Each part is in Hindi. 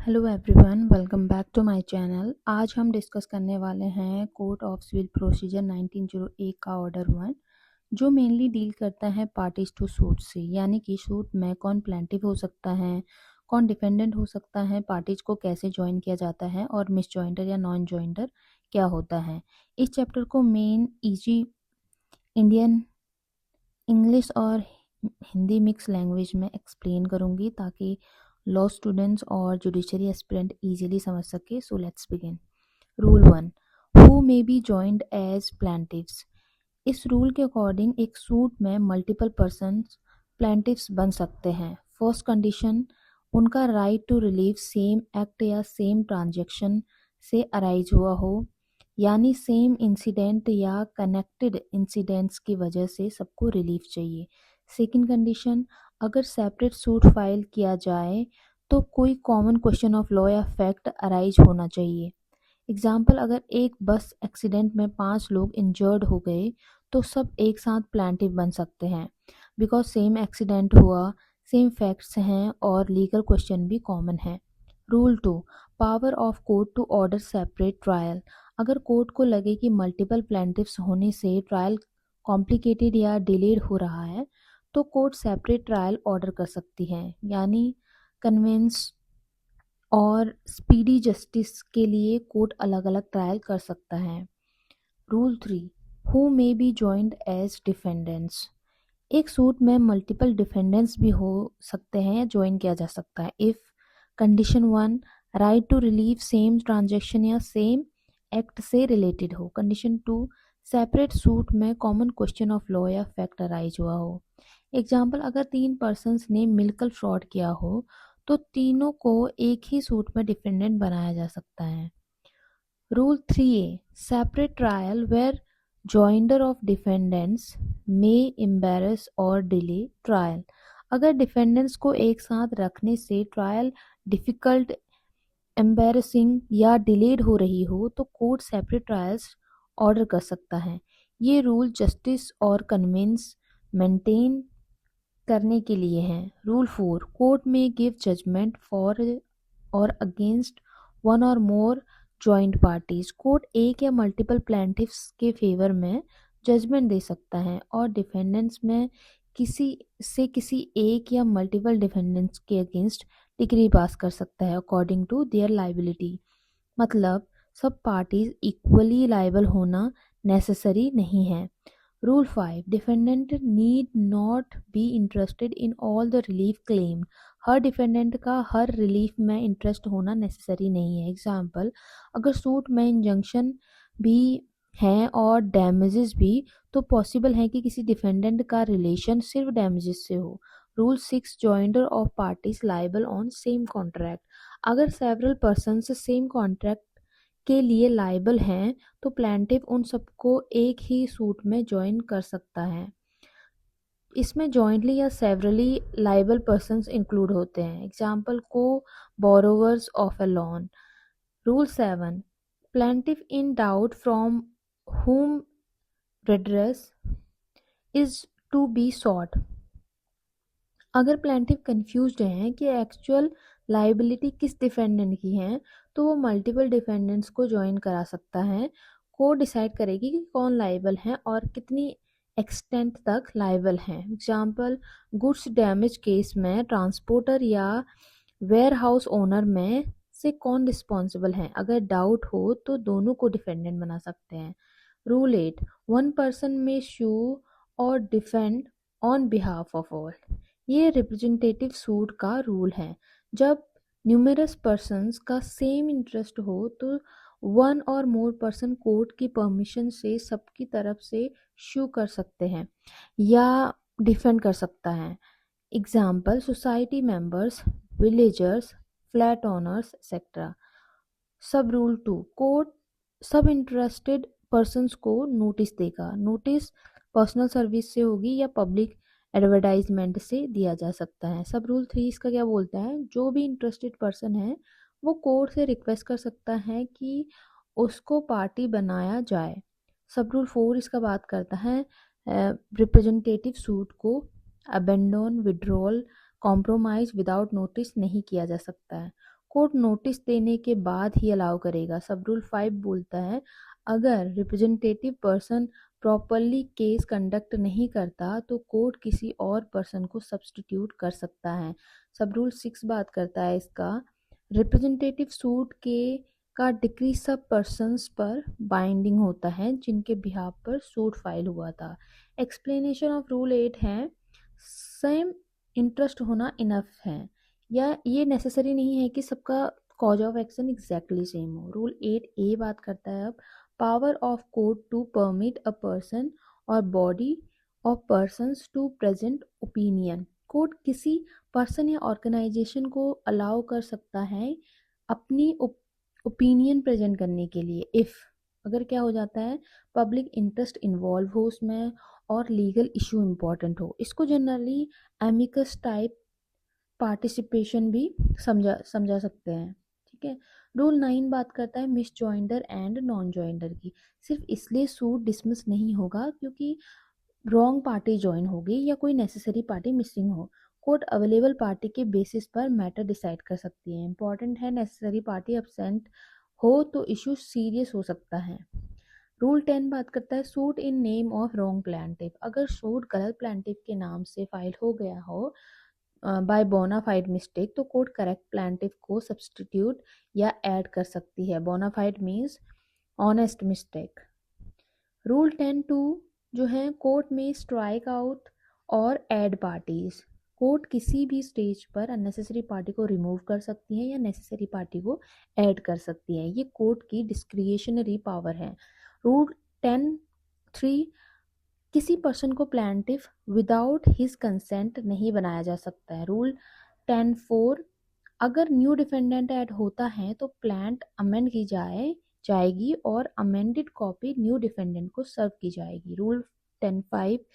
Hello everyone, welcome back to my channel. आज हम डिस्कस करने वाले हैं कोर्ट ऑफ सिविल प्रोसीजर 1901 का ऑर्डर 1, जो मेनली डील करता है पार्टीज टू सूट से, यानी कि सूट में कौन प्लेंटिफ हो सकता है, कौन डिफेंडेंट हो सकता है, पार्टीज को कैसे ज्वाइन किया जाता है और मिस जॉइंटर या नॉन जॉइंटर क्या होता है। इस चैप्टर को मेन इजी इंडियन, इंग्लिश और हिंदी मिक्स लैंग्वेज में एक्सप्लेन करूंगी ताकि लॉ स्टूडेंट्स और जुडिशरी एस्पिरेंट इजीली समझ सके। So let's begin. Rule 1, who may be joined as plaintiffs. इस रूल के अकॉर्डिंग एक सूट में मल्टीपल पर्सन प्लेंटिव्स बन सकते हैं। फर्स्ट कंडीशन, उनका right to relieve same act या सेम ट्रांजैक्शन से अराइज हुआ हो, यानी सेम इंसिडेंट या कनेक्टेड इंसिडेंट्स की वजह से सबको रिलीफ चाहिए। सेकंड कंडीशन, अगर सेपरेट सूट फाइल किया जाए तो कोई कॉमन क्वेश्चन ऑफ लॉ या फैक्ट अराइज होना चाहिए। एग्जाम्पल, अगर एक बस एक्सीडेंट में 5 लोग इंजर्ड हो गए तो सब एक साथ प्लेंटिव बन सकते हैं, बिकॉज सेम एक्सीडेंट हुआ, सेम फैक्ट्स हैं और लीगल क्वेश्चन भी कॉमन है। Rule 2, power of court to order separate trial. अगर कोर्ट को लगे कि मल्टीपल प्लेंटिव्स होने से ट्रायल कॉम्प्लिकेटेड या डिलेड हो रहा है तो कोर्ट सेपरेट ट्रायल ऑर्डर कर सकती है, यानी कन्वेंस और स्पीडी जस्टिस के लिए कोर्ट अलग अलग ट्रायल कर सकता है। Rule 3, who may be joined as defendants. एक सूट में मल्टीपल डिफेंडेंट्स भी हो सकते हैं या ज्वाइन किया जा सकता है if condition 1, right to relieve same transaction या सेम एक्ट से रिलेटेड हो। कंडीशन 2, सेपरेट सूट में कॉमन क्वेश्चन ऑफ लॉ या फैक्ट अराइज हुआ हो। एग्जाम्पल, अगर 3 पर्सन्स ने मिलकर फ्रॉड किया हो तो तीनों को एक ही सूट में डिफेंडेंट बनाया जा सकता है। Rule 3A, separate trial where joinder of defendants may embarrass और डिले ट्रायल। अगर डिफेंडेंट्स को एक साथ रखने से ट्रायल डिफिकल्ट, एम्बेरसिंग या डिलेड हो रही हो तो कोर्ट सेपरेट ट्रायल्स ऑर्डर कर सकता है। ये रूल जस्टिस और कन्विंस मेंटेन करने के लिए हैं। रूल 4, कोर्ट में गिव जजमेंट फॉर और अगेंस्ट वन और मोर जॉइंट पार्टीज। कोर्ट एक या मल्टीपल प्लेंटिफ्स के फेवर में जजमेंट दे सकता है और डिफेंडेंट्स में किसी एक या मल्टीपल डिफेंडेंट्स के अगेंस्ट डिक्री पास कर सकता है अकॉर्डिंग टू देयर लाइबिलिटी। मतलब सब पार्टीज इक्वली लाइबल होना नेसेसरी नहीं है। Rule 5, defendant need not be interested in all the relief claim. Her defendant का हर रिलीफ में इंटरेस्ट होना नेसेसरी नहीं है। एग्जाम्पल, अगर सूट में इंजंक्शन भी हैं और डैमेजेस भी, तो पॉसिबल है कि किसी डिफेंडेंट का रिलेशन सिर्फ डैमेजेस से हो। Rule 6, joinder of parties liable on same contract. अगर सेवरल पर्सन सेम कॉन्ट्रैक्ट के लिए लाइबल हैं तो प्लेंटिफ उन सबको एक ही सूट में ज्वाइन कर सकता है। इसमें जॉइंटली या सेवरली लाइबल पर्सन्स इंक्लूड होते हैं। एग्जाम्पल, को borrowers of a loan. Rule 7, plaintiff in doubt from whom redress is to be sought। अगर प्लेंटिफ कंफ्यूज्ड हैं कि एक्चुअल लाइबिलिटी किस डिफेंडेंट की है तो वो मल्टीपल डिफेंडेंट्स को ज्वाइन करा सकता है। कोर्ट डिसाइड करेगी कि कौन लाइबल है और कितनी एक्सटेंट तक लाइबल हैं। एग्जाम्पल, गुड्स डैमेज केस में ट्रांसपोर्टर या वेयर हाउस ओनर में से कौन रिस्पॉन्सिबल है। अगर डाउट हो तो दोनों को डिफेंडेंट बना सकते हैं। रूल 8, वन पर्सन में शू और defend on behalf of all. ये रिप्रेजेंटेटिव सूट का रूल है। जब न्यूमरस पर्सन्स का सेम इंटरेस्ट हो तो वन और मोर पर्सन कोर्ट की परमिशन से सबकी तरफ से शू कर सकते हैं या डिफेंड कर सकता है। Example, society members, villagers, flat owners etcetera. सब रूल 2, कोर्ट सब इंटरेस्टेड पर्सन्स को नोटिस देगा। नोटिस पर्सनल सर्विस से होगी या पब्लिक एडवर्टाइजमेंट से दिया जा सकता है। सब रूल 3 इसका क्या बोलता है, जो भी इंटरेस्टेड पर्सन है वो कोर्ट से रिक्वेस्ट कर सकता है कि उसको पार्टी बनाया जाए। सब रूल 4 इसका बात करता है रिप्रेजेंटेटिव सूट को abandon, withdrawal, compromise without notice नहीं किया जा सकता है। कोर्ट नोटिस देने के बाद ही अलाउ करेगा। सब रूल 5 बोलता है अगर representative person properly case conduct नहीं करता तो कोर्ट किसी और पर्सन को सब्स्टिट्यूट कर सकता है। सब रूल 6 बात करता है इसका रिप्रेजेंटेटिव सूट के का डिक्री सब पर्सन्स पर बाइंडिंग होता है जिनके बिहाफ पर सूट फाइल हुआ था। एक्सप्लेनेशन ऑफ रूल 8 है सेम इंटरेस्ट होना इनफ है या ये नेसेसरी नहीं है कि सबका cause of action exactly same हो। रूल 8A बात करता है अब power of court to permit a person और body of persons to present opinion. Court किसी पर्सन या ऑर्गेनाइजेशन को अलाउ कर सकता है अपनी ओपिनियन प्रेजेंट करने के लिए इफ़ अगर क्या हो जाता है पब्लिक इंटरेस्ट इन्वॉल्व हो उसमें और लीगल इशू इम्पॉर्टेंट हो। इसको जनरली एमिकस टाइप पार्टिसिपेशन भी समझा सकते हैं। ठीक है। रूल 9 बात करता है miss joinder and non joinder की। सिर्फ इसलिए सूट डिसमिस नहीं होगा क्योंकि रॉन्ग पार्टी ज्वाइन होगी या कोई नेसेसरी पार्टी मिसिंग हो। कोर्ट अवेलेबल पार्टी के बेसिस पर मैटर डिसाइड कर सकती है। इंपॉर्टेंट है नेसेसरी पार्टी एब्सेंट हो तो इशू सीरियस हो सकता है। रूल 10 बात करता है suit in name of wrong plaintiff. अगर सूट गलत प्लांटिव के नाम से फाइल हो गया हो बाय बोनाफाइड मिस्टेक तो कोर्ट करेक्ट प्लांटिव को सब्स्टिट्यूट या ऐड कर सकती है। Bona fide means honest mistake. Rule 10(2) जो है कोर्ट में स्ट्राइक आउट और ऐड पार्टीज। कोर्ट किसी भी स्टेज पर अननेसेसरी पार्टी को रिमूव कर सकती है या नेसेसरी पार्टी को ऐड कर सकती है। ये कोर्ट की डिस्क्रिशनरी पावर है। रूल 10(3) किसी पर्सन को प्लांटिफ विदाउट हिज कंसेंट नहीं बनाया जा सकता है। रूल 10(4) अगर न्यू डिफेंडेंट ऐड होता है तो प्लांट अमेंड की जाएगी और अमेंडेड कॉपी न्यू डिफेंडेंट को सर्व की जाएगी। रूल 10(5)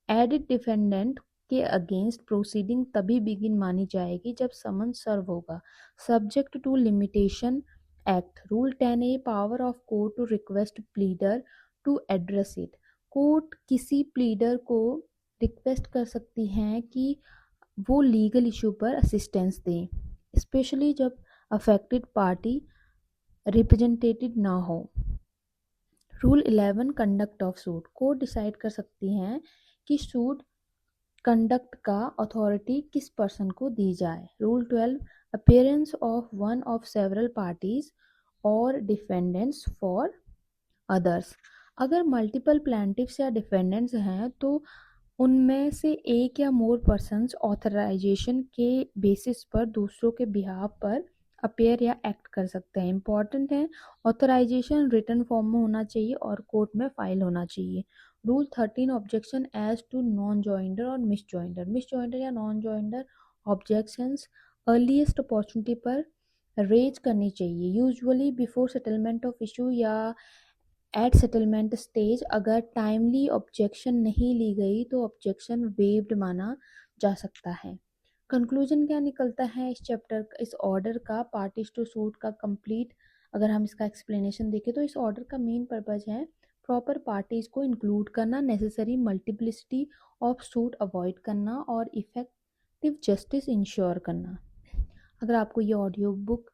एडिड डिफेंडेंट के अगेंस्ट प्रोसीडिंग तभी बिगिन मानी जाएगी जब समन सर्व होगा subject to limitation act. Rule 10(a) power of court to request pleader to address it. Court किसी प्लीडर को रिक्वेस्ट कर सकती हैं कि वो लीगल इशू पर असिस्टेंस दें स्पेशली जब अफेक्टेड पार्टी रिप्रेजेंटेटेड ना हो। Rule 11 conduct of suit. Court decide कर सकती हैं कि सूट कंडक्ट का अथॉरिटी किस पर्सन को दी जाए। Rule 12 appearance of one of several parties और डिफेंडेंट्स फॉर अदर्स। अगर मल्टीपल प्लांटिफ्स या डिफेंडेंट्स हैं तो उनमें से एक या मोर पर्सन्स ऑथराइजेशन के बेसिस पर दूसरों के बिहाफ पर अपेयर या एक्ट कर सकते हैं। इंपॉर्टेंट है ऑथराइजेशन रिटन फॉर्म में होना चाहिए और कोर्ट में फाइल होना चाहिए। Rule 13 objection as to non joinder और मिस जॉइंडर या non joinder objections earliest opportunity पर रेज करनी चाहिए usually before settlement of issue या एट सेटलमेंट स्टेज। अगर टाइमली ऑब्जेक्शन नहीं ली गई तो ऑब्जेक्शन वेव्ड माना जा सकता है। कंक्लूजन क्या निकलता है इस चैप्टर इस ऑर्डर का पार्टीज टू सूट का कंप्लीट अगर हम इसका एक्सप्लेनेशन देखें तो इस ऑर्डर का मेन पर्पज है प्रॉपर पार्टीज को इंक्लूड करना, necessary multiplicity of suit avoid करना और इफेक्टिव जस्टिस इंश्योर करना। अगर आपको ये ऑडियो बुक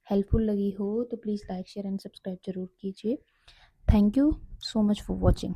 हेल्पफुल लगी हो तो please like share and subscribe जरूर कीजिए। Thank you so much for watching.